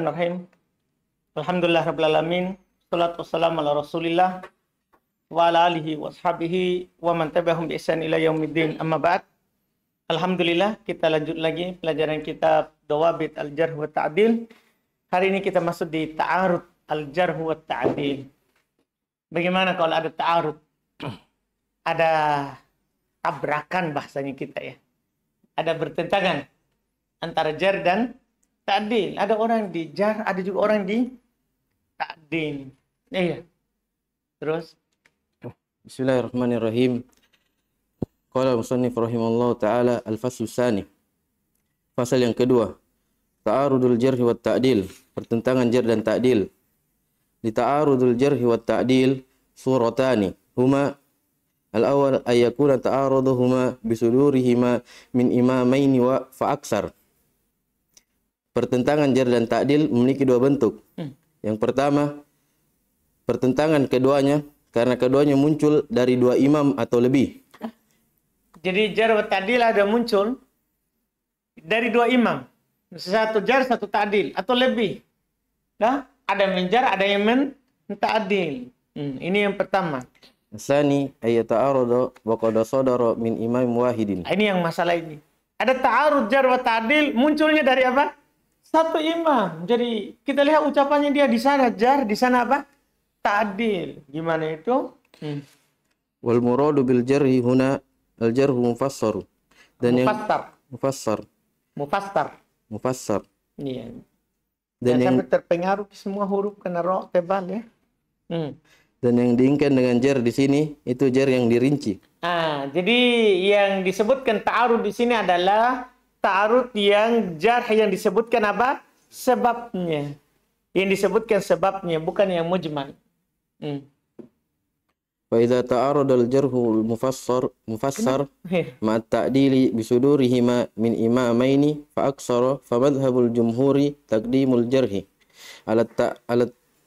Bismillahirrahmanirrahim. Alhamdulillah rabbil alamin. Shalatu wassalamu ala Rasulillah wa ala alihi wa sahbihi wa man tabi'ahum bi ihsan ila yaumiddin. Amma ba'd. Alhamdulillah, kita lanjut lagi pelajaran kitab Dawabit al-Jarh wa Ta'dil. Hari ini kita masuk di Ta'arud al-Jarh wa Ta'dil. Bagaimana kalau ada ta'arud? Ada tabrakan bahasanya kita ya. Ada bertentangan antara jar dan ta'dil. Ada orang di jar, ada juga orang di ta'dil. Iya. Terus? Bismillahirrahmanirrahim. Qala musannif rahimallahu ta'ala al-fasl tsani. Fasal yang kedua. Ta'arudul jarh wa ta'dil. Pertentangan jar dan ta'dil. Li ta'arudul jarh wa ta'dil suratani. Huma al-awwal ay yakuna ta'aruduhuma bisudurihima min imamaini wa fa'aksar. Pertentangan jar dan ta'dil memiliki dua bentuk. Yang pertama, pertentangan keduanya karena keduanya muncul dari dua imam atau lebih. Jadi jar wa ta'dil ada muncul dari dua imam. Satu jar, satu ta'dil atau lebih. Nah, ada yang menjar, ada yang menta'dil. Ini yang pertama. Tsani ay ta'arud wa qad sadara min imam wahidin. Ini yang masalah ini. Ada ta'arud jar wa ta'dil munculnya dari apa? Satu imam. Jadi kita lihat ucapannya dia di sana jar, di sana apa? Ta'dil. Gimana itu? Wal muradu bil jarhi huna al jarhu mufassar. Dan mufassar. Iya. Dan yang sampai terpengaruh semua huruf kena ro tebal ya. Dan yang diinginkan dengan jar di sini itu jar yang dirinci. Jadi yang disebutkan ta'arud di sini adalah ta'arud yang jar yang disebutkan apa? Sebabnya. Yang disebutkan sebabnya, bukan yang mujmal. Fa idza ta'arada al-jarhu al-mufassar ma'a at-ta'dili bi sudurihima min imamaini fa aksara fa madhhabul jumhuri taqdimul jarhi ala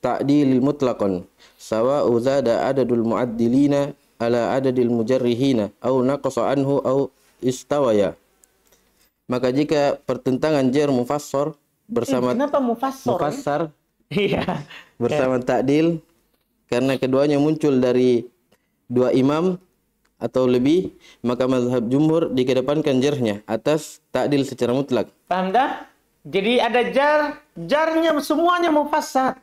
ta'dil mutlaqan sawa'u zada adadul mu'addilina ala adadil mujarrihina aw naqasa anhu aw istawaya. Maka jika pertentangan jar mufassar bersama kenapa mufassar? Iya. Bersama ta'dil karena keduanya muncul dari dua imam atau lebih, maka mazhab jumhur dikedepankan jarnya atas ta'dil secara mutlak. Paham dah? Jadi ada jarnya semuanya mufassar.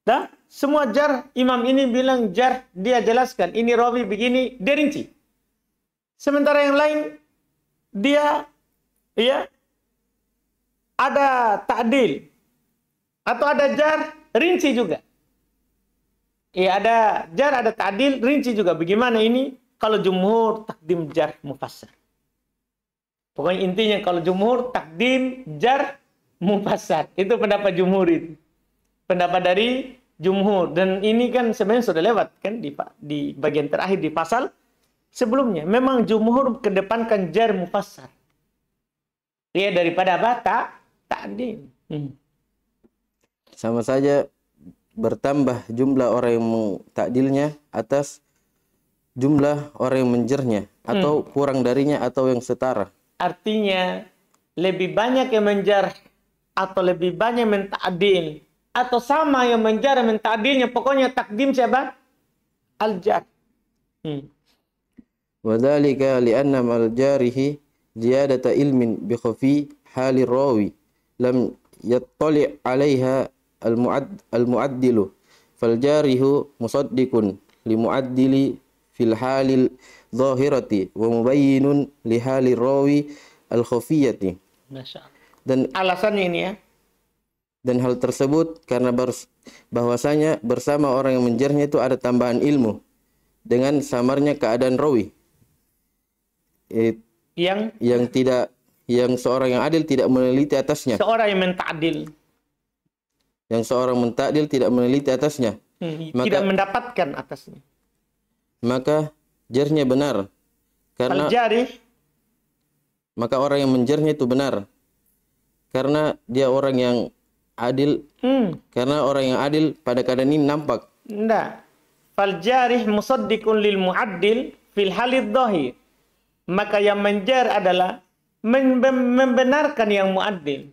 Dah? Semua jar, imam ini bilang jar, dia jelaskan ini rawi begini, dia rinci. Sementara yang lain dia ya ada ta'dil atau ada jar rinci juga. Iya, ada jar, ada ta'dil, rinci juga. Bagaimana ini? Kalau jumhur, takdim jar mufassar. Pokoknya intinya kalau jumhur, takdim jar mufassar. Itu pendapat jumhur itu. Pendapat dari jumhur. Dan ini kan sebenarnya sudah lewat kan di bagian terakhir di pasal sebelumnya. Memang jumhur kedepankan jar mufassar. Iya, daripada apa? Ta'dim. Sama saja bertambah jumlah orang yang ta'dilnya atas jumlah orang yang menjernya atau kurang darinya atau yang setara. Artinya lebih banyak yang menjar atau lebih banyak menta'dil atau sama yang menjar dan menta'dilnya, pokoknya takdim siapa? Al-jar. Wa dzalika li'anna al-jarihi ziyadata ilmin bi khafi halir rawi lam yattali' 'alaiha al-mu'addilu fal jarihu musaddiqun li mu'addili fil halil zahirati wa mubayyinun li halir rawi al-khafiyati. Dan alasannya ini ya. Dan hal tersebut karena bahwasanya bersama orang yang menjarnya itu ada tambahan ilmu dengan samarnya keadaan rawi. Yang seorang yang adil tidak meneliti atasnya. Seorang yang menta'dil. Yang seorang menta'dil tidak meneliti atasnya. Tidak mendapatkan atasnya. Maka jarnya benar. Karena maka orang yang menjarnya itu benar. Karena dia orang yang adil. Karena orang yang adil pada keadaan ini nampak. Enggak. Fal jarih musaddiqun lil mu'addil fil halid dhahir. Maka yang menjar adalah membenarkan yang mu'addil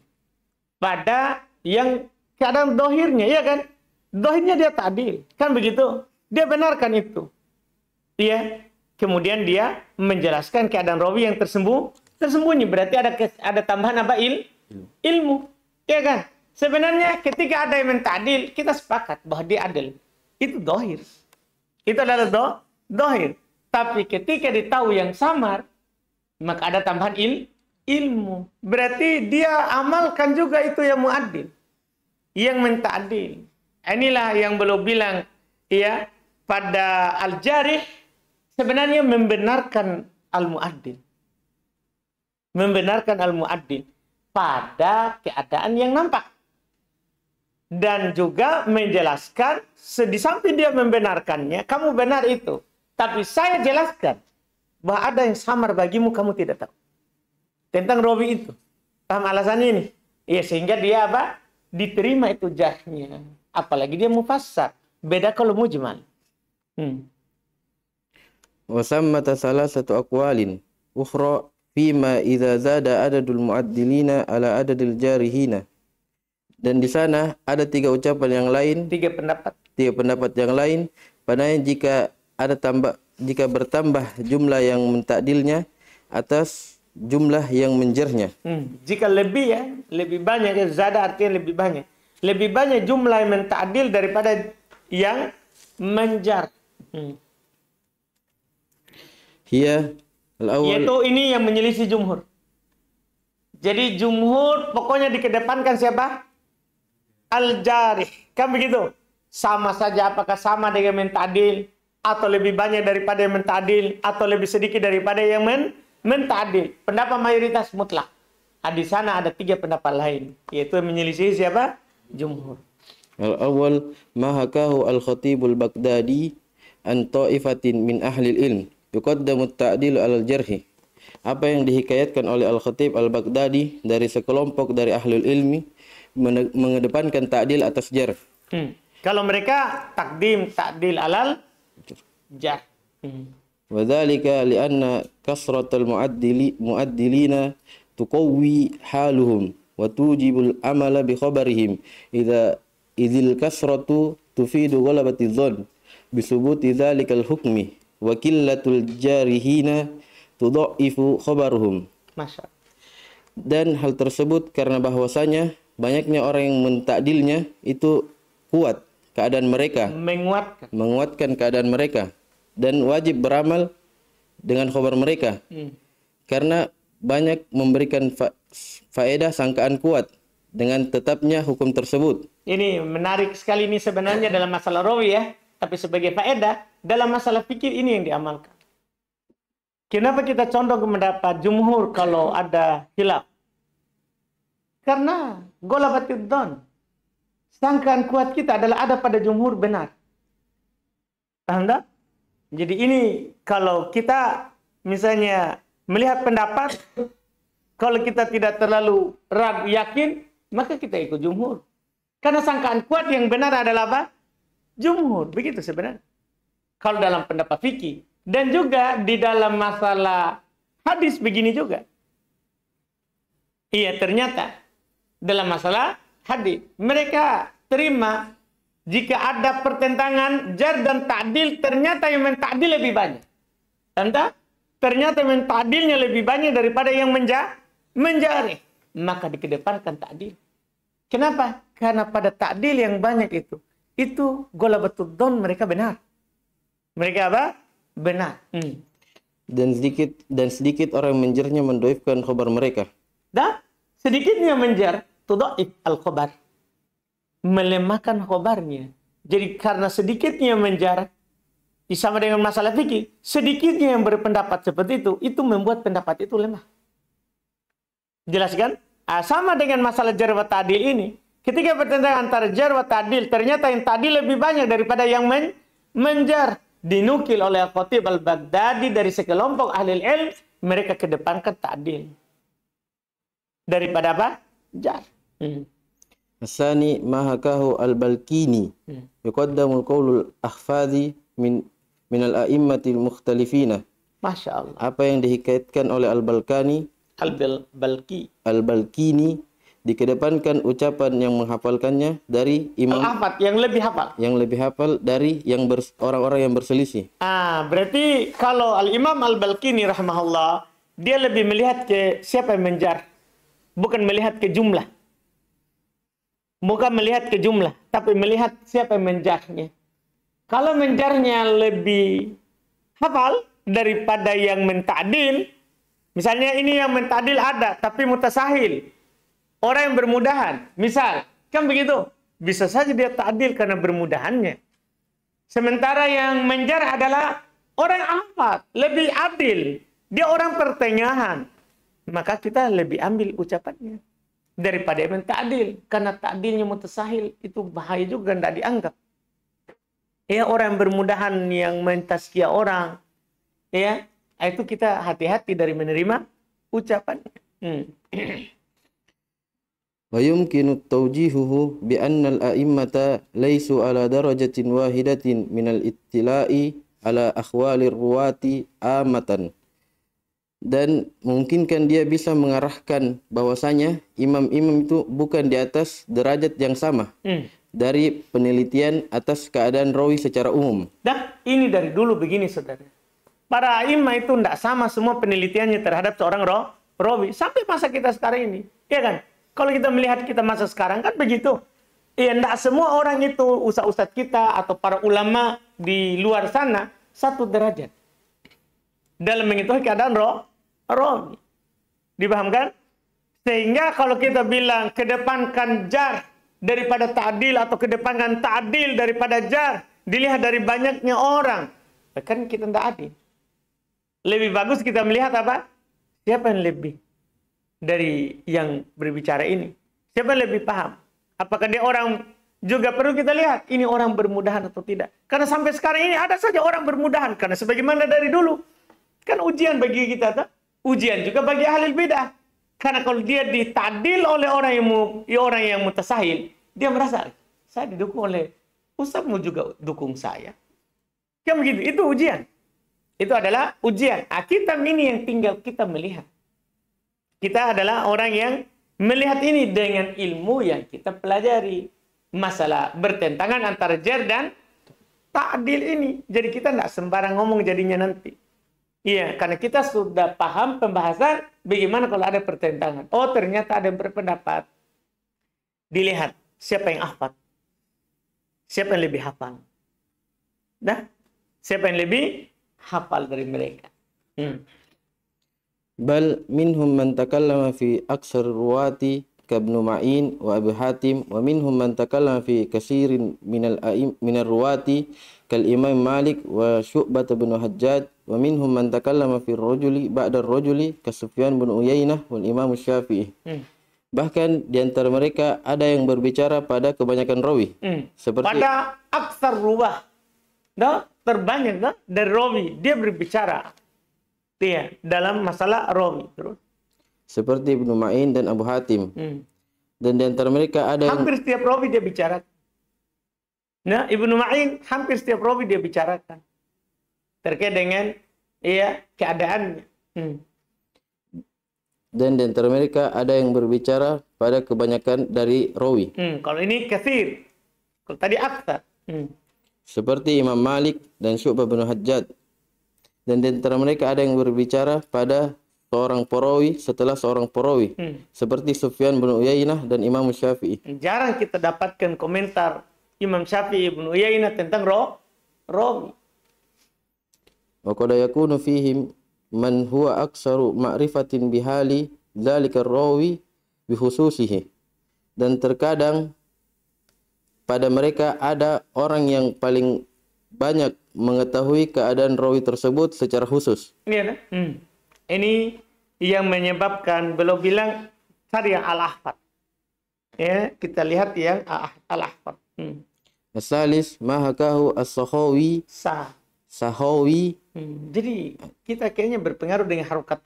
pada yang keadaan dohirnya, ya kan? Dohirnya dia ta'dil, kan begitu? Dia benarkan itu. Iya. Kemudian dia menjelaskan keadaan rawi yang tersembunyi. Berarti ada tambahan apa? Ilmu. Ya kan? Sebenarnya ketika ada yang mentadil, kita sepakat bahwa dia adil. Itu dohir. Itu adalah dohir. Tapi ketika ditahu yang samar, maka ada tambahan ilmu. Berarti dia amalkan juga itu yang muadil. Yang mentadil. Inilah yang belum bilang, ya, pada al-jarih, sebenarnya membenarkan al-mu'addil. Membenarkan al-mu'addil pada keadaan yang nampak. Dan juga menjelaskan, di samping dia membenarkannya, kamu benar itu. Tapi saya jelaskan, bahwa ada yang samar bagimu, kamu tidak tahu. Tentang rawi itu. Paham alasannya ini? Ya, sehingga dia apa? Diterima itu jarhnya. Apalagi dia mufassar. Beda kalau mujmal. Wasammata salasatu aqwalin ukhra fima idza zada adadul muaddilina ala adadil jarihina. Dan di sana ada 3 ucapan yang lain, 3 pendapat. 3 pendapat yang lain, padanya jika bertambah jumlah yang mentakdilnya atas jumlah yang menjernya. Jika lebih banyak, zada artinya lebih banyak. Lebih banyak jumlah yang mentakdil daripada yang menjar. Yaitu ini yang menyelisih jumhur. Jadi jumhur pokoknya dikedepankan siapa? Al-jarih. Kan begitu? Sama saja, apakah sama dengan mentadil, atau lebih banyak daripada yang mentadil, atau lebih sedikit daripada yang mentadil. Pendapat mayoritas mutlak. Di sana ada 3 pendapat lain, yaitu yang menyelisih siapa? Jumhur. Al-awwal ma hakahu al-Khatibul Baghdadi an ta'ifatin min ahli ilm yuqaddamu at-ta'dil 'ala al-jarh. Apa yang dihikayatkan oleh Al-Khatib Al-Baghdadi dari sekelompok dari ahlul ilmi mengedepankan ta'dil atas jarh. Kalau mereka takdim ta'dil alal jarh. Wa dzalika li'anna kasratal mu'addilina tuqawwi haluhum wa tujibul amala bi khabarihim idzil kasratu tufidu ghalabati dzann bi subuti dzalikal hukmi wa qillatul jarihina tudha'ifu khabaruhum. Masya. Dan hal tersebut karena bahwasanya banyaknya orang yang mentakdilnya itu kuat keadaan mereka, menguatkan keadaan mereka, dan wajib beramal dengan khabar mereka karena banyak memberikan faedah sangkaan kuat dengan tetapnya hukum tersebut. Ini menarik sekali, ini sebenarnya dalam masalah rawi ya, tapi sebagai faedah dalam masalah fikir ini yang diamalkan. Kenapa kita condong ke pendapat jumhur kalau ada khilaf? Karena ghalabatid dzan. Sangkaan kuat kita adalah ada pada jumhur benar. Paham tak? Jadi ini kalau kita misalnya melihat pendapat, kalau kita tidak terlalu ragu yakin, maka kita ikut jumhur. Karena sangkaan kuat yang benar adalah apa? Jumhur. Begitu sebenarnya. Kalau dalam pendapat fikih. Dan juga di dalam masalah hadis begini juga. Iya, ternyata dalam masalah hadis mereka terima jika ada pertentangan jar dan ta'dil, ternyata yang menta'dil lebih banyak. Ternyata yang menta'dilnya lebih banyak daripada yang menjarih. Maka dikedepankan ta'dil. Kenapa? Karena pada ta'dil yang banyak itu ghalabatud dzan, mereka benar. Mereka apa? Benar. Dan sedikit orang menjarnya mendoifkan khabar mereka. Dan sedikitnya menjar tudhaif al-khabar, melemahkan khabarnya. Jadi karena sedikitnya menjar, sama dengan masalah fikih, sedikitnya yang berpendapat seperti itu membuat pendapat itu lemah. Jelas kan? Sama dengan masalah jarh wa ta'dil ini. Ketika pertentangan antara jarh wa ta'dil, ternyata yang ta'dil lebih banyak daripada yang menjar. Dinukil oleh Al-Khatib Al-Baghdadi dari sekelompok ahli ilm, mereka kedepankan ta'dil daripada apa? Jar. Asani ma hakahu al-Balkini yuqaddamu qaulul ahfadhi min al-a'immatil mukhtalifina. Masya Allah. Apa yang dihikayatkan oleh Al-Balkani, Al-Balki. Al-Balkini dikedepankan ucapan yang menghafalkannya dari imam Al-Ahfad yang lebih hafal. yang lebih hafal dari orang-orang yang berselisih. Berarti kalau Al-Imam Al-Balqini rahimahullah, dia lebih melihat ke siapa yang menjar, bukan melihat ke jumlah. Bukan melihat ke jumlah, tapi melihat siapa yang menjarnya. Kalau menjarnya lebih hafal daripada yang mentadil, misalnya ini yang mentadil ada, tapi mutasahil, orang yang bermudahan, misal, kan begitu. Bisa saja dia ta'dil karena bermudahannya. Sementara yang menjar adalah orang ahfad, lebih adil. Dia orang pertengahan. Maka kita lebih ambil ucapannya daripada yang ta'dil. Karena ta'dilnya mutasahil, itu bahaya juga, tidak dianggap. Ya, orang bermudahan yang mentazkiyah orang, ya, itu kita hati-hati dari menerima ucapan. Wa yumkinu tawjihuhu bi anna al-a'immata laysu ala darajatin wahidatin min al-ittila'i ala akhwalir ruwati amatan. Dan mungkinkan dia bisa mengarahkan bahwasanya imam-imam itu bukan di atas derajat yang sama dari penelitian atas keadaan rawi secara umum. Dan ini dari dulu begini, saudara. Para imam itu tidak sama semua penelitiannya terhadap seorang rawi sampai masa kita sekarang ini, ya kan? Kalau kita melihat kita masa sekarang kan begitu. Ya, tidak semua orang itu, ustaz-ustaz kita atau para ulama di luar sana satu derajat dalam mengetahui keadaan rawi. Dipahamkan? Sehingga kalau kita bilang kedepankan jar daripada ta'dil atau kedepankan ta'dil daripada jar, dilihat dari banyaknya orang, kan kita tidak adil. Lebih bagus kita melihat apa? Siapa yang lebih dari yang berbicara ini? Siapa yang lebih paham? Apakah dia orang, juga perlu kita lihat ini orang bermudahan atau tidak. Karena sampai sekarang ini ada saja orang bermudahan. Karena sebagaimana dari dulu, kan ujian bagi kita, tak? Ujian juga bagi ahli bidah. Karena kalau dia ditadil oleh orang yang mutasahil, dia merasa saya didukung oleh ustaz, mau juga dukung saya. Kan begitu, itu ujian. Itu adalah ujian. Kita ini yang tinggal kita melihat. Kita adalah orang yang melihat ini dengan ilmu yang kita pelajari. Masalah bertentangan antara jar dan ta'dil ini. Jadi kita tidak sembarang ngomong jadinya nanti. Iya, karena kita sudah paham pembahasan bagaimana kalau ada pertentangan. Oh, ternyata ada yang berpendapat. Dilihat siapa yang ahfad. Siapa yang lebih hafal. Dah? Siapa yang lebih hafal dari mereka. Bal minhum man takallama fi aksar ruwati kabnu Ma'in wa Abu Hatim wa minhum man takallama fi kasirin minal ruwati kal Imam Malik wa Syu'bah bin Hajjaj wa minhum man takallama fi rajuli ba'da rajuli ka Sufyan bin Uyainah wal Imam Syafi'i. Bahkan di antara mereka ada yang berbicara pada kebanyakan rawi. Seperti pada aksar ruwah. Terbanyak dari rawi dia berbicara. Iya, dalam masalah rawi terus. Seperti Ibnu Ma'in dan Abu Hatim. Dan di antara mereka ada yang hampir setiap rawi dia bicarakan. Nah, Ibnu Ma'in hampir setiap rawi dia bicarakan terkait dengan keadaannya. Dan di antara mereka ada yang berbicara pada kebanyakan dari rawi. Kalau ini katsir. Kalau tadi aktsar. Seperti Imam Malik dan Syu'bah bin Hajjaj. Dan di antara mereka ada yang berbicara pada seorang perawi setelah seorang perawi. Seperti Sufyan bin Uyainah dan Imam Syafi'i. Jarang kita dapatkan komentar Imam Syafi'i bin Uyainah tentang rawi. Wa qad yakunu fihim man huwa aksaru ma'rifatin bihali dzalika rawi bikhususihi. Dan terkadang pada mereka ada orang yang paling banyak mengetahui keadaan rawi tersebut secara khusus. Iya, ini yang menyebabkan beliau bilang cari yang al-ahfad. Ya, kita lihat yang al-ahfad. Asalis mahakahu as-Sakhawi. Sahawi. Jadi kita kayaknya berpengaruh dengan harokat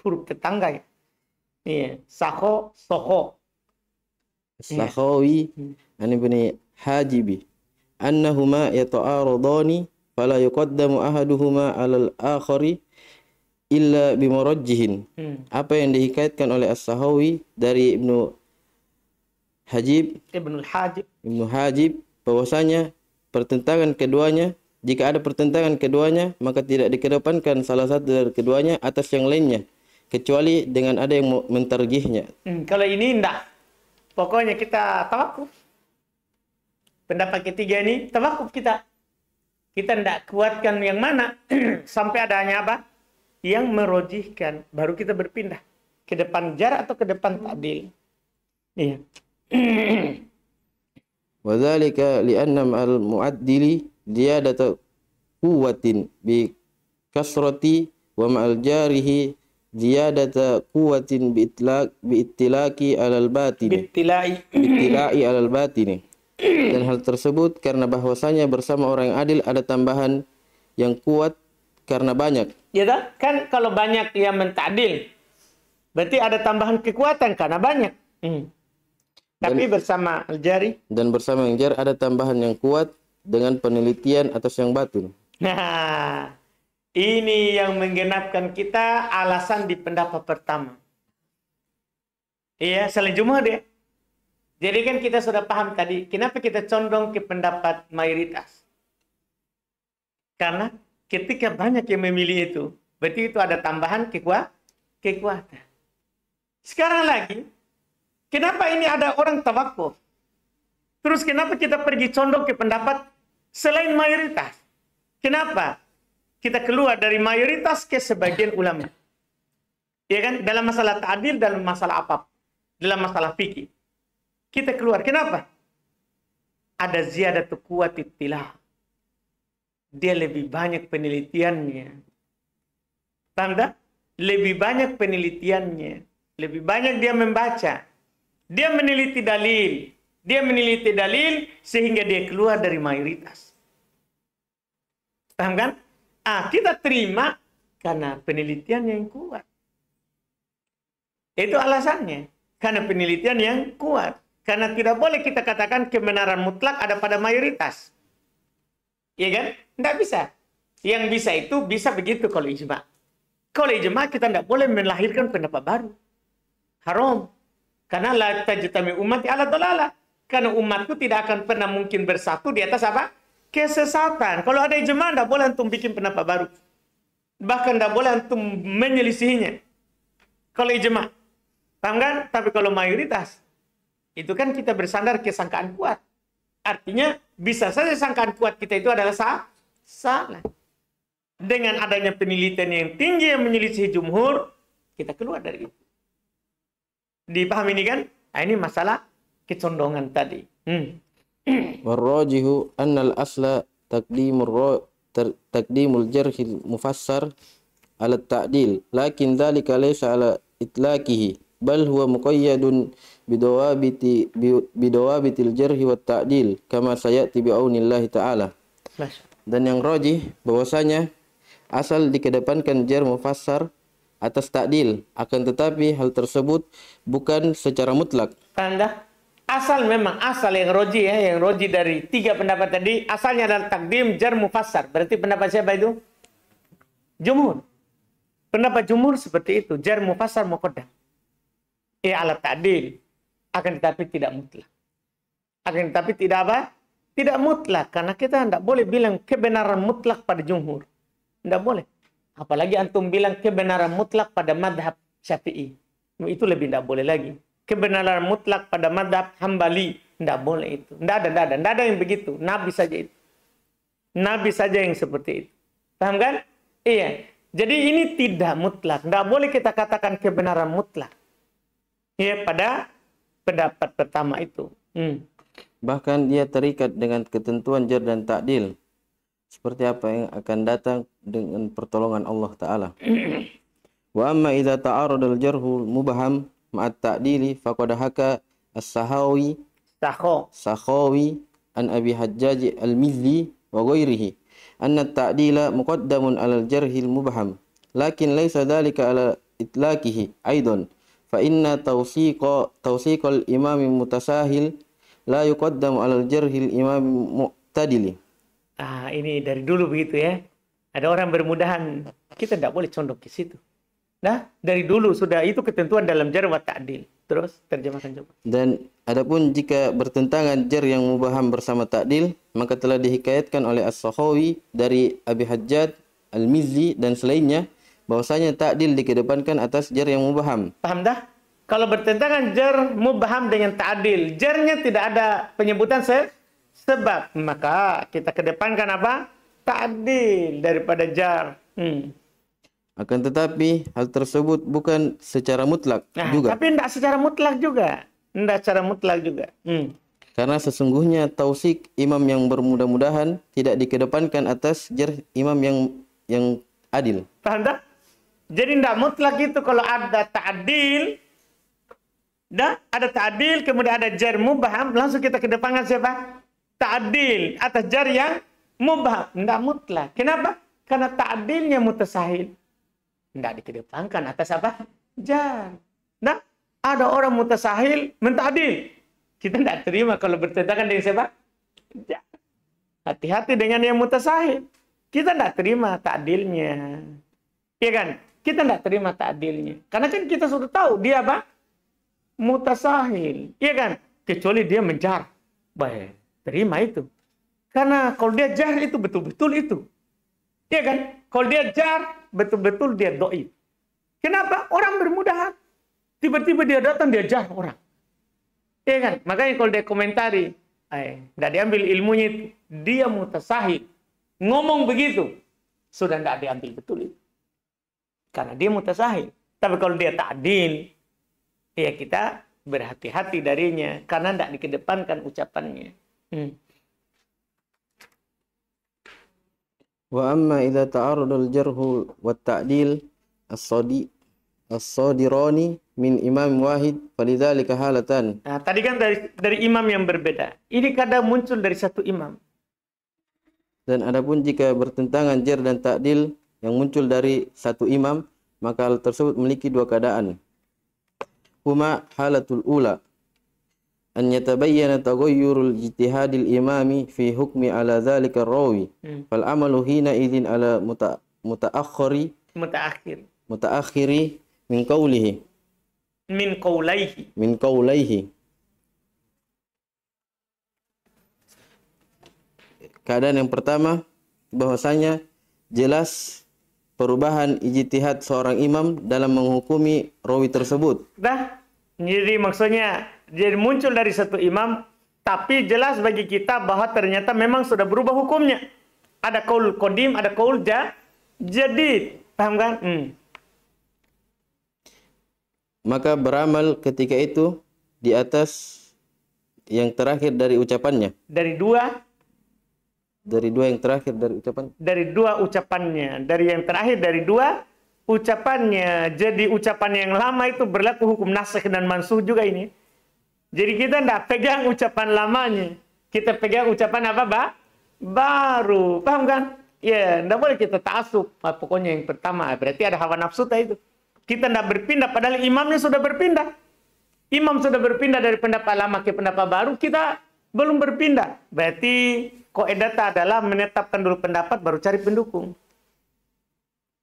huruf tetangga ya. Iya, soho. Sakhawi an Ibnu Hajibi annahuma yata'aradani fala yuqaddamu ahaduhuma 'alal akhari illa bimurajjihin. Apa yang dihikaitkan oleh As-Sahawi dari Ibnu Hajib Ibnul Hajib Ibnu Hajib bahwasanya pertentangan keduanya, jika ada pertentangan keduanya, maka tidak dikedepankan salah satu dari keduanya atas yang lainnya, kecuali dengan ada yang mentarjihnya. Kalau ini enggak. Pokoknya kita tawakuf. Pendapat ketiga ini tawakuf kita. Kita enggak kuatkan yang mana sampai adanya apa? Yang merojihkan, baru kita berpindah ke depan jar atau ke depan ta'dil. Iya. Wa dzalika li'anna al mu'addili ziyadatu quwwatin bi kasrati wa ma'al jarihi ziyadatu quwwatin bi ittilaqi alal batini. Bittila'i alal batini. Dan hal tersebut karena bahwasanya bersama orang yang adil ada tambahan yang kuat karena banyak. Ya kan kalau banyak yang mentadil, berarti ada tambahan kekuatan karena banyak. Tapi bersama al-jari. Dan bersama yang jar ada tambahan yang kuat dengan penelitian atas yang batin. Nah, ini yang menggenapkan kita alasan di pendapat pertama. Iya, saling jumhur dia. Jadi kan kita sudah paham tadi, kenapa kita condong ke pendapat mayoritas. Karena ketika banyak yang memilih itu, berarti itu ada tambahan kekuatan. Sekarang lagi, kenapa ini ada orang tawakuf? Terus kenapa kita pergi condong ke pendapat selain mayoritas? Kenapa? Kita keluar dari mayoritas ke sebagian ulama. Ya kan? Dalam masalah ta'dil, dalam masalah apa? Dalam masalah fikih. Kita keluar. Kenapa? Ada ziyadatu quwwati ittilah. Dia lebih banyak penelitiannya. Tanda? Lebih banyak penelitiannya. Lebih banyak dia membaca. Dia meneliti dalil. Dia meneliti dalil sehingga dia keluar dari mayoritas. Paham kan? Kita terima karena penelitian yang kuat. Itu alasannya. Karena penelitian yang kuat. Karena tidak boleh kita katakan kebenaran mutlak ada pada mayoritas. Iya kan? Tidak bisa. Yang bisa itu bisa begitu kalau ijma. Kalau ijma kita tidak boleh melahirkan pendapat baru. Haram. Karena la tajtami ummati ala dhalalah. Karena umatku tidak akan pernah mungkin bersatu di atas apa? Kesesatan. Kalau ada ijma, tidak boleh antum bikin pendapat baru. Bahkan tidak boleh antum menyelisihinya. Kalau ijma. Paham kan? Tapi kalau mayoritas, itu kan kita bersandar ke sangkaan kuat. Artinya, bisa saja sangkaan kuat kita itu adalah salah. Dengan adanya penelitian yang tinggi yang menyelisihi jumhur, kita keluar dari itu. Dipahami ini kan? Nah, ini masalah kecondongan tadi. Warrajihu annal asla taqdimul jarhil mufassar ala ta'dil, lakin dhalika laysa ala itlaqihi, bal huwa muqayyadun bidawabitil jarhi wat ta'dil kama sayati bi'aunillahi ta'ala. Dan yang rajih bahwasanya asal dikedepankan jar mufassar atas ta'dil, akan tetapi hal tersebut bukan secara mutlak. Tanda asal memang asal yang roji ya, yang roji dari tiga pendapat tadi asalnya adalah takdim jar mufassar. Berarti pendapat siapa itu? Jumhur. Pendapat jumhur seperti itu, jar mufassar muqaddam. Alat ta'dil. Akan tetapi tidak mutlak. Akan tetapi tidak apa? Tidak mutlak karena kita tidak boleh bilang kebenaran mutlak pada jumhur. Tidak boleh. Apalagi antum bilang kebenaran mutlak pada madhab Syafi'i. Itu lebih tidak boleh lagi. Kebenaran mutlak pada madhab Hambali. Tidak boleh itu. Tidak ada yang begitu. Nabi saja itu. Nabi saja yang seperti itu. Paham kan? Iya. Jadi ini tidak mutlak. Tidak boleh kita katakan kebenaran mutlak. Ya, pada pendapat pertama itu. Bahkan dia terikat dengan ketentuan jar dan ta'dil. Seperti apa yang akan datang dengan pertolongan Allah Ta'ala. Wa amma idza ta'arada al-jarhu mubham ma'at ta'dili faqad haka as-Sakhawi an Abi Hajjaj al-Mizzi wa ghairihi anna at-ta'dila muqaddamun 'ala al-jarhi al-mubham lakin laysa dhalika 'ala itlaqihi aidan fa inna tawsiqal imam mutasahil la yuqaddamu 'ala al-jarhi al-imam mu'tadili. Ini dari dulu begitu ya. Ada orang bermudahan, kita tidak boleh condong ke situ. Nah, dari dulu sudah itu ketentuan dalam jar wa ta'dil. Terus terjemahkan coba. Dan adapun jika bertentangan jar yang mubaham bersama ta'dil, maka telah dihikayatkan oleh As-Sakhawi dari Abi Hajjaj, Al-Mizzi dan selainnya bahwasanya ta'dil dikedepankan atas jar yang mubaham. Paham dah? Kalau bertentangan jar mubaham dengan ta'dil, jarnya tidak ada penyebutan sebab, maka kita kedepankan apa? Ta'dil daripada jar. Akan tetapi hal tersebut bukan secara mutlak juga. Tapi tidak secara mutlak juga. Tidak secara mutlak juga. Karena sesungguhnya tausik imam yang bermudah-mudahan tidak dikedepankan atas jar imam yang adil. Paham tak? Jadi tidak mutlak itu kalau ada ta'dil, ada ta'dil kemudian ada jar mubaham, langsung kita kedepankan siapa? Ta'dil atas jar yang mubaham. Tidak mutlak. Kenapa? Karena ta'dilnya mutasahil. Tidak dikedepankan atas apa? Jar. Nah, ada orang mutasahil mentadil. Kita tidak terima kalau bertentangan dengan siapa? Jar. Hati-hati dengan yang mutasahil. Kita tidak terima ta'dilnya. Iya kan? Kita tidak terima ta'dilnya. Karena kan kita sudah tahu dia apa? Mutasahil. Iya kan? Kecuali dia menjar. Baik, terima itu. Karena kalau dia jar itu betul-betul itu. Iya kan? Kalau dia jar, betul-betul dia doib. Kenapa? Orang bermudahan. Tiba-tiba dia datang, dia jar orang. Iya kan? Makanya kalau dia komentari, nggak diambil ilmunya itu. Dia mutasahil. Ngomong begitu, sudah nggak diambil betul itu. Karena dia mutasahil. Tapi kalau dia ta'dil, ya kita berhati-hati darinya. Karena nggak dikedepankan ucapannya. Wa amma idza ta'arada al-jarh wa at-ta'dil as-sadirani min imam wahid falidzalika halatan. Nah, tadi kan dari imam yang berbeda. Ini kadang muncul dari satu imam. Dan adapun jika bertentangan jar dan ta'dil yang muncul dari satu imam, maka hal tersebut memiliki dua keadaan. Huma halatul ula an yatabayyana taghayyurul ijtihadil imami fi hukmi ala dzalika rawi fal amalu hina idzin ala mutaakhiri min qawlihi. Keadaan yang pertama bahwasanya jelas perubahan ijtihad seorang imam dalam menghukumi rawi tersebut. Jadi maksudnya jadi muncul dari satu imam, tapi jelas bagi kita bahwa ternyata memang sudah berubah hukumnya. Ada qaul qadim, ada qaul jadid. Paham kan? Maka beramal ketika itu di atas yang terakhir dari ucapannya. Dari dua yang terakhir dari ucapan. Dari dua ucapannya. Dari yang terakhir dari dua ucapannya. Jadi ucapan yang lama itu berlaku hukum nasikh dan mansuh juga ini. Jadi kita tidak pegang ucapan lamanya. Kita pegang ucapan apa, baru. Paham kan? Ya, tidak boleh kita ta'assub. Pokoknya yang pertama, berarti ada hawa nafsu itu. Kita tidak berpindah, padahal imamnya sudah berpindah. Imam sudah berpindah dari pendapat lama ke pendapat baru, kita belum berpindah. Berarti qaedata adalah menetapkan dulu pendapat, baru cari pendukung.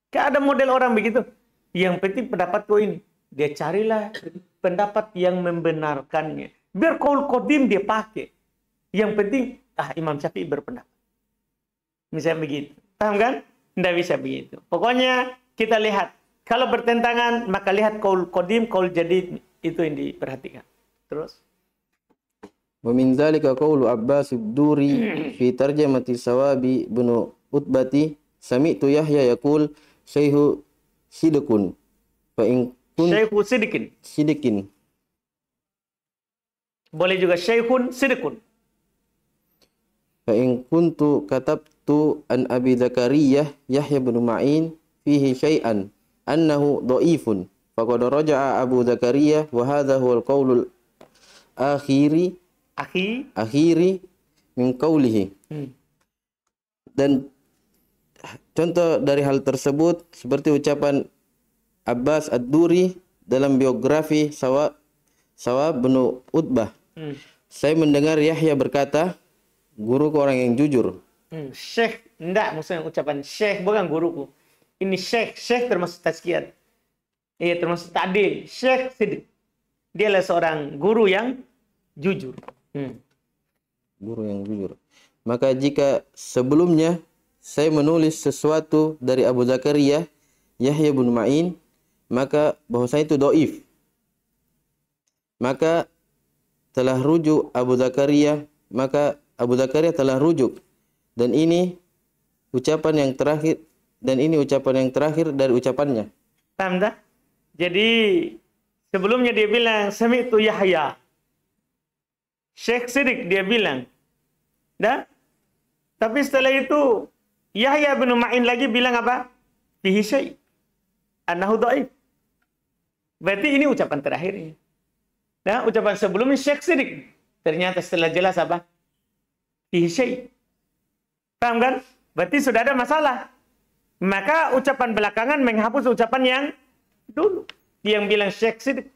Kayak ada model orang begitu. Yang penting pendapatku ini. Dia carilah pendapat yang membenarkannya. Biar qaul qadim dia pakai. Yang penting, Imam Syafi'i berpendapat. Misalnya begitu. Paham kan? Tidak bisa begitu. Pokoknya kita lihat. Kalau bertentangan, maka lihat qaul qadim, qaul jadid. Itu yang diperhatikan. Terus. Wa min dzalika qaulu Abbas ad-Duri fi tarjamati Sawabi bin Utbati sami'tu Yahya yaqul Syekhu Sidqun fa in Syekhu Sidqin. Boleh juga Syekhun Sidqun. Fa in kuntu katabtu an Abi Zakariyah Yahya bin Ma'in fihi syai'an annahu dhaifun faqad raja'a Abu Zakariyah wa hadha huwa al-qaulul akhiri min qawlihi. Dan contoh dari hal tersebut seperti ucapan Abbas ad-Duri dalam biografi Sawab bin Utbah. Saya mendengar Yahya berkata, guruku orang yang jujur. Syekh, enggak, maksudnya ucapan syekh bukan guruku. Ini syekh termasuk tazkiyat. Iya, termasuk ta'dil. Syekh Sidq. Dia adalah seorang guru yang jujur. Guru yang jujur. Maka jika sebelumnya saya menulis sesuatu dari Abu Zakaria Yahya bin Ma'in, maka bahwasanya itu dhaif. Maka telah rujuk Abu Zakaria, maka Abu Zakaria telah rujuk. Dan ini ucapan yang terakhir dari ucapannya. Paham tak? Jadi sebelumnya dia bilang sami'tu Yahya. Syekh Siddiq dia bilang. Dah? Tapi setelah itu Yahya bin Ma'in lagi bilang apa? Fihi syai'. Annahu dhaif. Berarti ini ucapan terakhirnya. Nah, ucapan sebelumnya Syekh Siddiq. Ternyata setelah jelas apa? Fihi syai'. Paham kan? Berarti sudah ada masalah. Maka ucapan belakangan menghapus ucapan yang dulu. Yang bilang Syekh Siddiq.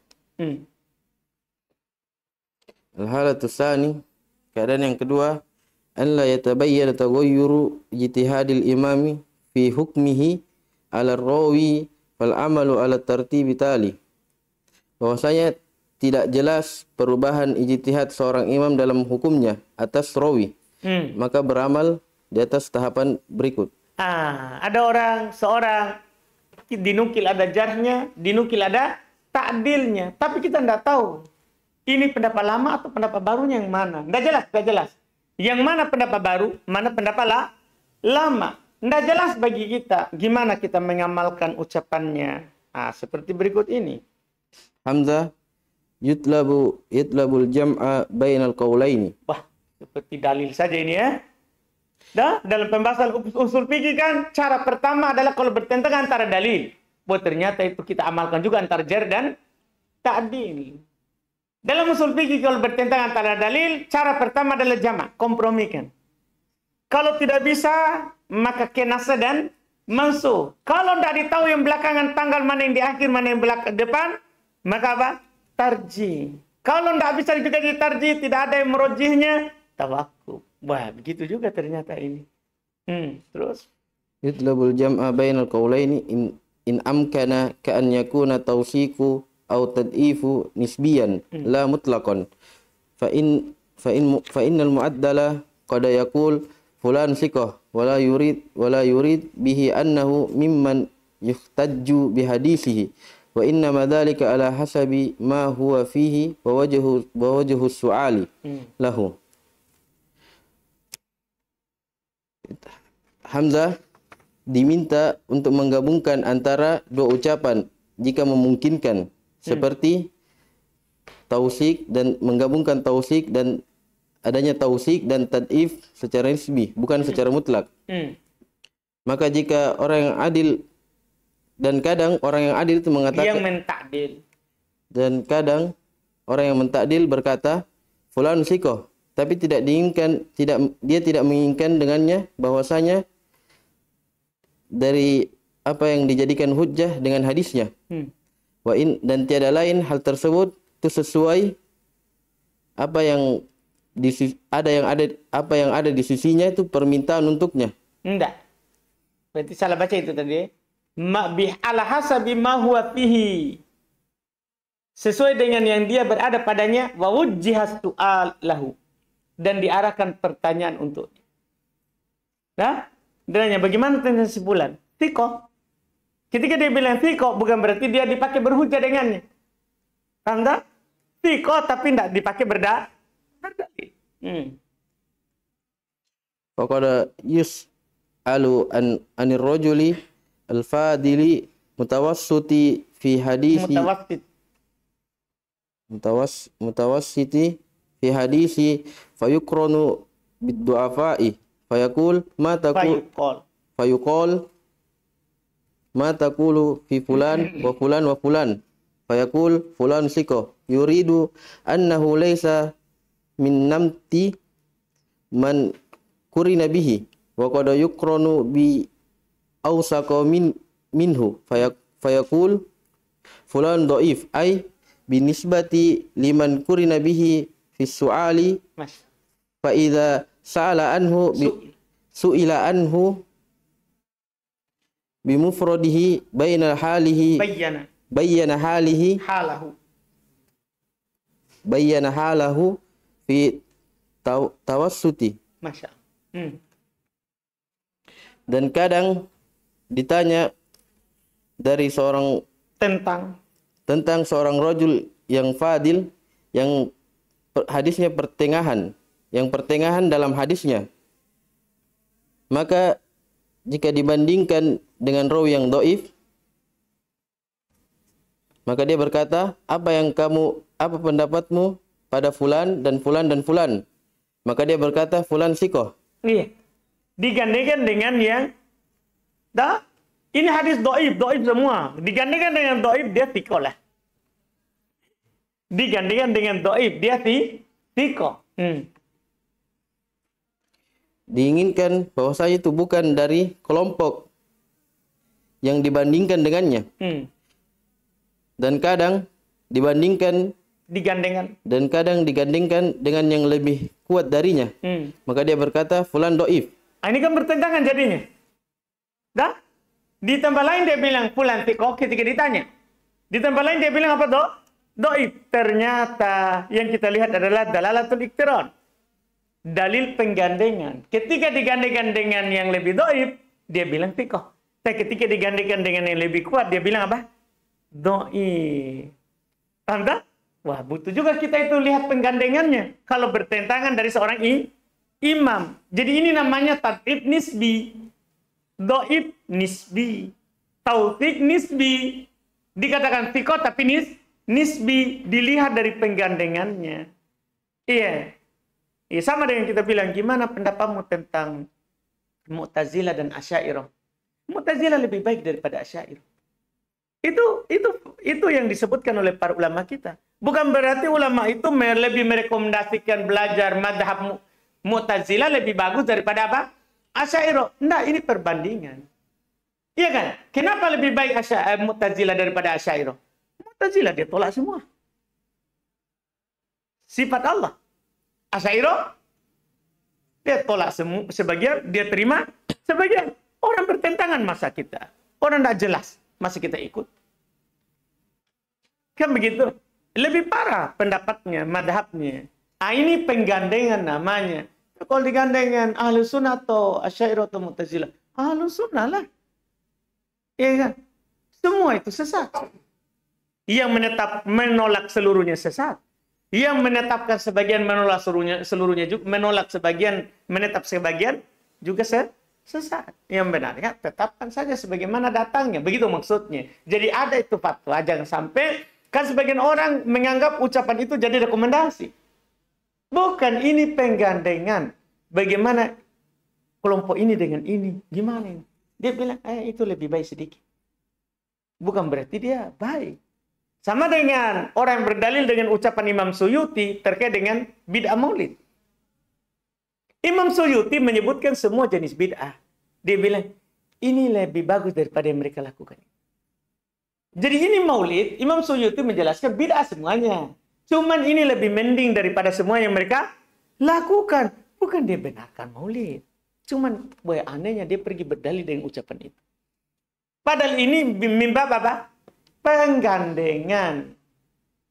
Al-halatu tsani, keadaan yang kedua, an la yatabayyana taghayyuru ijtihadil imami fi hukmihi ala rawi fal amalu ala tartibi tali. Bahwasanya tidak jelas perubahan ijtihad seorang imam dalam hukumnya atas rawi. Maka beramal di atas tahapan berikut. Ada seorang dinukil ada jarhnya, dinukil ada ta'dilnya, tapi kita tidak tahu ini pendapat lama atau pendapat barunya yang mana. Tidak jelas. Yang mana pendapat baru, mana pendapat lama. Tidak jelas bagi kita. Gimana kita mengamalkan ucapannya? Seperti berikut ini. Hamzah yutlabul jam'a bainal qaulaini. Wah, seperti dalil saja ini ya. Dalam pembahasan usul fikih kan cara pertama adalah kalau bertentangan antara dalil. Ternyata itu kita amalkan juga antara jar dan ta'dil. Dalam usul fikih kalau bertentangan antara dalil, cara pertama adalah jamak, kompromikan. Kalau tidak bisa, maka kenasa dan mansuh. Kalau tidak ditahu yang belakangan tanggal mana yang di akhir, mana yang depan, maka apa? Tarjih. Kalau tidak bisa juga ditarjih, tidak ada yang merojihnya, tawakuf. Wah, begitu juga ternyata ini. Terus Yutlabul jam'a bainal qaulaini in amkana ka'an yakuna tawsiku aw tad'ifu nisbiyan la mutlaqan fa innal mu'addala qad yaqul fulan siqah wala yurid bihi annahu mimman yuhtajju bihadisihi wa inna ma dzalika ala hasabi ma huwa fihi wa wajhu su'ali lahu. Hamzah diminta untuk menggabungkan antara dua ucapan jika memungkinkan, seperti tausik dan menggabungkan tausik dan adanya tausik dan tad'if secara nisbi, bukan secara mutlak. Maka jika orang yang adil, dan kadang orang yang adil itu mengatakan, yang mentakdil, dan kadang orang yang mentakdil berkata fulan sikoh, tapi dia tidak menginginkan dengannya bahwasanya dari apa yang dijadikan hujjah dengan hadisnya. Dan tiada lain hal tersebut itu sesuai apa yang ada di sisinya itu permintaan untuknya. Enggak. Berarti salah baca itu tadi. Ma'bih ala hasabi ma huwa fihi. Sesuai dengan yang dia berada padanya, wa wujjihas su'al lahu. Dan diarahkan pertanyaan untuknya. Dengannya bagaimana tentang kesimpulan? Thiqah. Ketika dia bilang thiqah, bukan berarti dia dipakai berhujjah dengannya. Paham tak? Thiqah tapi tidak dipakai berdalil. Faqad yus'alu anir rajuli al-fadili mutawassiti fi hadisi mutawassiti fi hadisi fayukranu bid-du'afa'i fayaqul ma taqulu fi fulan wa fulan fayaqul fulan sikoh yuridu annahu laysa min namti man kurina bihi wa qad yukranu bi awsaqa minhu fayaqul fulan dhaif ay binisbati liman kurina bihi fi su'ali fa idza sa'ala anhu su'ila anhu bimufradihi bayyana halihi bayyana halahu fi tawassuti. Masya Allah. Dan kadang ditanya dari seorang tentang seorang rajul yang fadil, yang hadisnya pertengahan, yang pertengahan dalam hadisnya. Maka jika dibandingkan dengan rawi yang dhaif, maka dia berkata, apa pendapatmu pada fulan dan fulan dan fulan? Maka dia berkata, fulan sikoh. Iya. Digandingkan dengan yang ini hadis dhaif semua. Digandingkan dengan dhaif, dia sikoh lah. Digandingkan dengan dhaif, dia sikoh. Diinginkan bahwasanya itu bukan dari kelompok yang dibandingkan dengannya. Dan kadang digandingkan dengan yang lebih kuat darinya. Maka dia berkata fulan dhaif. Ini kan bertentangan jadinya. Di tempat lain dia bilang fulan thiqah ketika ditanya. Di tempat lain dia bilang apa dhaif. Ternyata yang kita lihat adalah dalalatul iqtiran. Dalil penggandengan. Ketika digandingkan dengan yang lebih dhaif, dia bilang thiqah. Tapi ketika digandingkan dengan yang lebih kuat, dia bilang apa? Dhaif. Paham tak? Wah, butuh juga kita itu lihat penggandengannya. Kalau bertentangan dari seorang imam. Jadi ini namanya tartib nisbi. Dhaif nisbi. Tauthik nisbi. Dikatakan thiqah tapi nisbi. Dilihat dari penggandengannya. Iya. Sama dengan kita bilang, gimana pendapatmu tentang Mu'tazilah dan Asy'ariyah? Mu'tazilah lebih baik daripada Asy'ariyah. Itu yang disebutkan oleh para ulama kita. Bukan berarti ulama itu lebih merekomendasikan belajar madhab Mu'tazilah lebih bagus daripada apa? Asy'ariyah. Enggak, ini perbandingan. Iya kan? Kenapa lebih baik Mu'tazilah daripada Asy'ariyah? Mu'tazilah dia tolak semua sifat Allah. Asy'ariyah dia tolak sebagian, dia terima sebagian. Orang bertentangan masa kita. Orang tidak jelas masa kita ikut. Kan begitu. Lebih parah pendapatnya, madhabnya. Ini penggandengan namanya. Kalau digandengkan Ahlus Sunnah atau Asy'ariyah atau Mu'tazilah, Ahlus Sunnah lah. Iya kan? Semua itu sesat. Yang menolak seluruhnya sesat. Yang menetapkan sebagian menolak seluruhnya juga, menolak sebagian, menetap sebagian juga sesat. Yang benar ya, tetapkan saja sebagaimana datangnya. Begitu maksudnya. Jadi ada itu fatwa, jangan sampai kan sebagian orang menganggap ucapan itu jadi rekomendasi. Bukan, ini penggandengan. Bagaimana kelompok ini dengan ini? Gimana ini? Dia bilang, itu lebih baik sedikit. Bukan berarti dia baik. Sama dengan orang yang berdalil dengan ucapan Imam Suyuti terkait dengan bid'ah maulid. Imam Suyuti menyebutkan semua jenis bid'ah. Dia bilang, ini lebih bagus daripada yang mereka lakukan. Jadi ini maulid, Imam Suyuti menjelaskan bid'ah semuanya. Cuman ini lebih mending daripada semua yang mereka lakukan. Bukan dia benarkan maulid. Cuman anehnya dia pergi berdalil dengan ucapan itu. Padahal ini mimba apa? Penggandengan.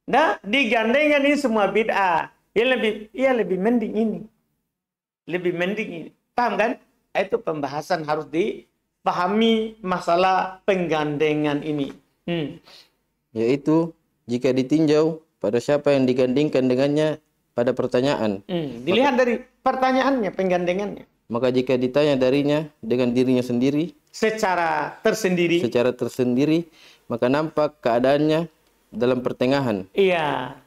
Nah, digandengan ini semua bid'ah. Lebih mending ini. Lebih mending ini. Paham kan? Itu pembahasan harus dipahami masalah penggandengan ini. Yaitu jika ditinjau pada siapa yang digandingkan dengannya pada pertanyaan. Dilihat dari pertanyaannya, penggandengannya. Maka jika ditanya darinya dengan dirinya sendiri, secara tersendiri, maka nampak keadaannya dalam pertengahan. Iya.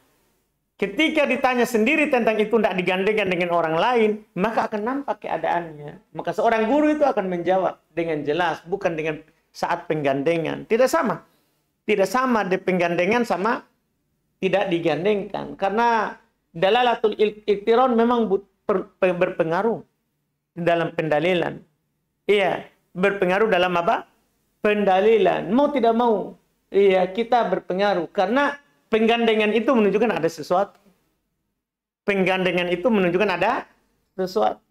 Ketika ditanya sendiri tentang itu tidak digandengkan dengan orang lain, maka akan nampak keadaannya. Maka seorang guru itu akan menjawab dengan jelas, bukan dengan saat penggandengan. Tidak sama. Tidak sama di penggandengan sama tidak digandengkan. Karena dalalatul iqtiran memang berpengaruh dalam pendalilan. Iya, berpengaruh dalam apa? Pendalilan. Mau tidak mau, iya, kita berpengaruh. Karena penggandengan itu menunjukkan ada sesuatu. Penggandengan itu menunjukkan ada sesuatu.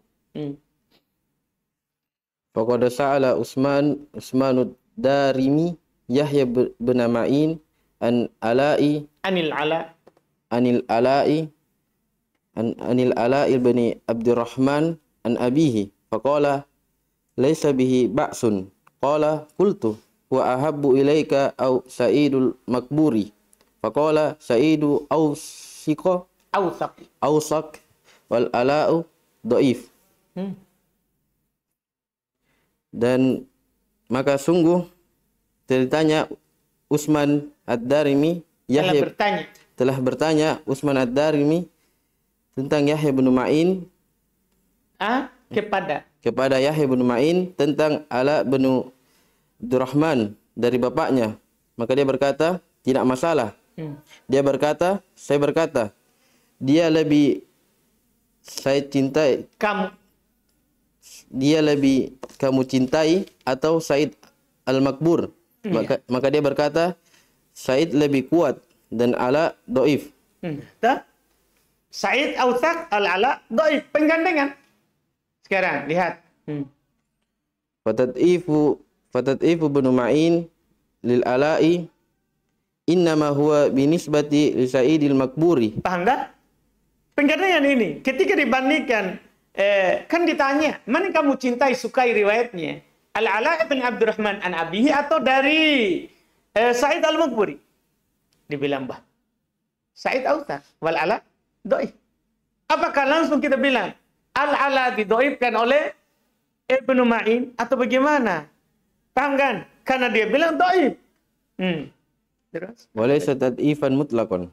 Faqad sa'ala Usmanud Darimi Yahya bin Ma'in an Ala'i anil Ala'i anil Ala'i bin Abdurrahman an abihi faqala laisa bihi ba'sun qala qultu wa ahabbu ilaika aw Sa'idul Makburi faqala Sa'idu awsaq wal Ala'u dhaif. Dan maka sungguh ceritanya Utsman Ad-Darimi telah bertanya Utsman Ad-Darimi tentang Yahya bin Ma'in kepada Yahya bin Ma'in tentang Ala bin Abdurrahman dari bapaknya. Maka dia berkata, tidak masalah. Dia berkata, saya berkata, dia lebih saya cintai dia lebih kamu cintai atau Said Al-Makbur. Maka dia berkata, Said lebih kuat dan Ala dhaif. Said awsaq, Al-Ala dhaif, penggandengan. Sekarang lihat. Fatad'ifu bin Ma'in lil Ala'i innama huwa binisbati li Sa'idil Makburi. Paham tak? Penggandengan ini ketika dibandingkan kan ditanya, mana kamu cintai, sukai riwayatnya? Al-Ala bin Abdurrahman an abihi atau dari Sa'id Al-Makburi? Dibilang bah Sa'id awsaq wal Ala dhaif. Apakah langsung kita bilang Al-Ala didhaifkan oleh Ibnu Ma'in atau bagaimana? Paham kan? Karena dia bilang dhaif. Terus? Walaysa tad'ifan mutlaqan.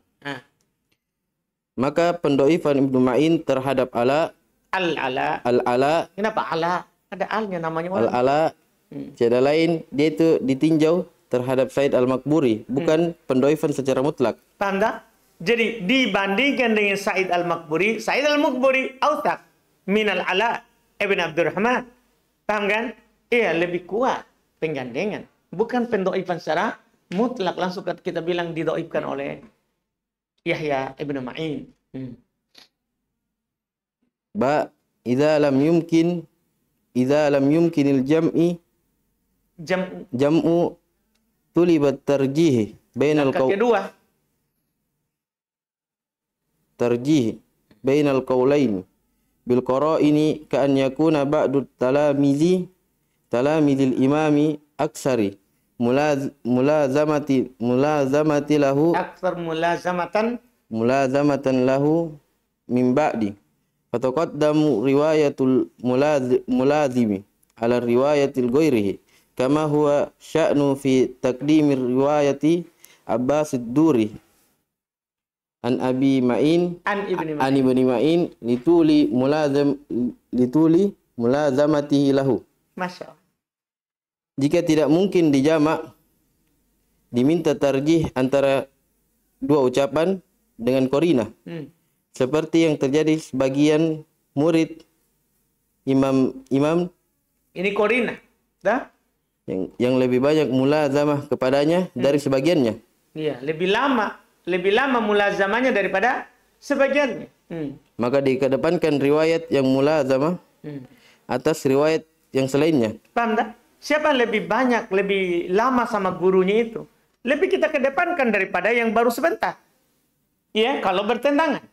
Maka pendoifan Ibnu Ma'in terhadap Al-Ala. Kenapa Ala? Ada alnya namanya. Al-Ala. Tiada lain dia itu ditinjau terhadap Said Al-Makburi, bukan pendoifan secara mutlak. Paham tak? Jadi dibandingkan dengan Said Al-Makburi awsaq min Al-Ala ibn Abdurrahman. Paham kan? Iya, lebih kuat penggandengan, bukan pendoifan secara mutlak langsung kita bilang didoifkan oleh Yahya ibn Ma'in. Idza lam yumkinil jam'u tulibat tarjih bainal qaulain bil qara'ini ka an yakuna ba'du talamizil imami aksari mulazamati lahu aksar mulazamatan lahu min ba'di fataqaddamu riwayatul mulazimi ala riwayatil ghairihi kama huwa sya'nu fi taqdimir riwayati Abbas ad-Duri an Abi Ma'in an Ibni Ma'in lituli mulazamatihi lahu. Masya Allah. Jika tidak mungkin dijamak, diminta tarjih antara dua ucapan dengan korina. Seperti yang terjadi sebagian murid imam ini korina, dah? Yang lebih banyak mulazamah kepadanya dari sebagiannya. Iya, lebih lama mulazamahnya daripada sebagiannya. Maka dikedepankan riwayat yang mulazamah atas riwayat yang selainnya. Paham tak? Siapa yang lebih banyak, lebih lama sama gurunya itu? Lebih kita kedepankan daripada yang baru sebentar. Iya, kalau bertentangan.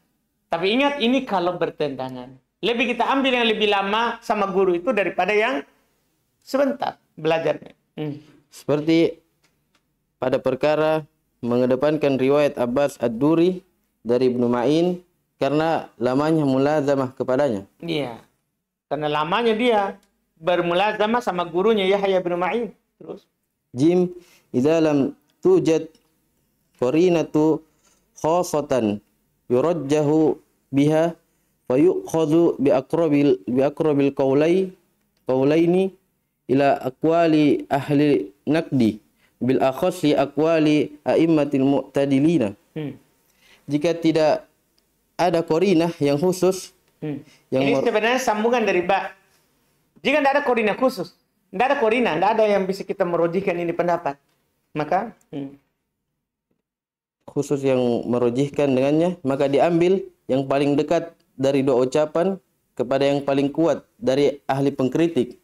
Tapi ingat, ini kalau bertentangan. Lebih kita ambil yang lebih lama sama guru itu daripada yang sebentar belajarnya. Seperti pada perkara mengedepankan riwayat Abbas Ad-Duri dari Ibnu Ma'in karena lamanya mulazamah kepadanya. Iya. Karena lamanya dia bermulazamah sama gurunya Yahya bin Ma'in. Terus jim idza lam tujad qarinatu khassatan yurajjahu biha wa yu'khadhu bi aqrabil qawlaini ila aqwali ahli naqdi bil akhassi aqwali a'immatil mu'tadilina. Jika tidak ada qarinah yang khusus yang ini sebenarnya sambungan dari ba. Jika tidak ada korinah khusus, tidak ada korinah, tidak ada yang bisa kita merojihkan ini pendapat, maka khusus yang merojihkan dengannya, maka diambil yang paling dekat dari dua ucapan kepada yang paling kuat dari ahli pengkritik,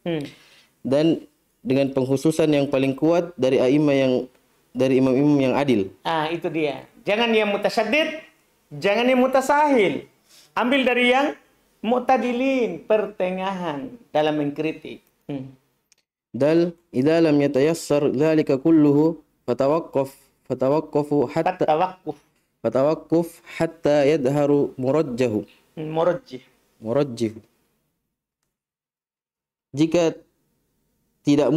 dan dengan pengkhususan yang paling kuat dari imam-imam yang adil. Itu dia. Jangan yang mutasyadid, Jangan yang mutasahil. Ambil dari yang mu'tadilin, pertengahan dalam mengkritik. Dal idza lam yatayassar dzalika kulluhu fatawaqafu fatawaqquf hatta yadharu murajjih. Jika tidak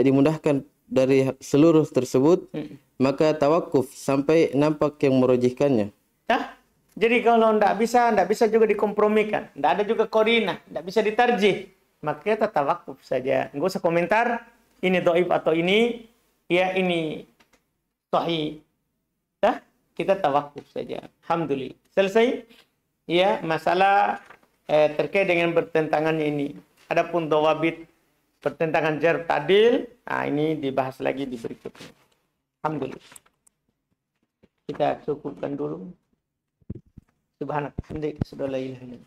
dimudahkan dari seluruh tersebut, maka tawakuf sampai nampak yang merojihkannya. Jadi kalau tidak bisa juga dikompromikan, tidak ada juga korinah, tidak bisa ditarjih, maka kita tawakuf saja. Nggak usah komentar ini dhaif atau ini sahih. Kita tawakuf saja. Alhamdulillah. Selesai ya masalah terkait dengan bertentangannya ini. Adapun dhawabit pertentangan jar ta'dil, ini dibahas lagi di berikutnya. Alhamdulillah. Kita cukupkan dulu. Subhanallah. Alhamdulillah.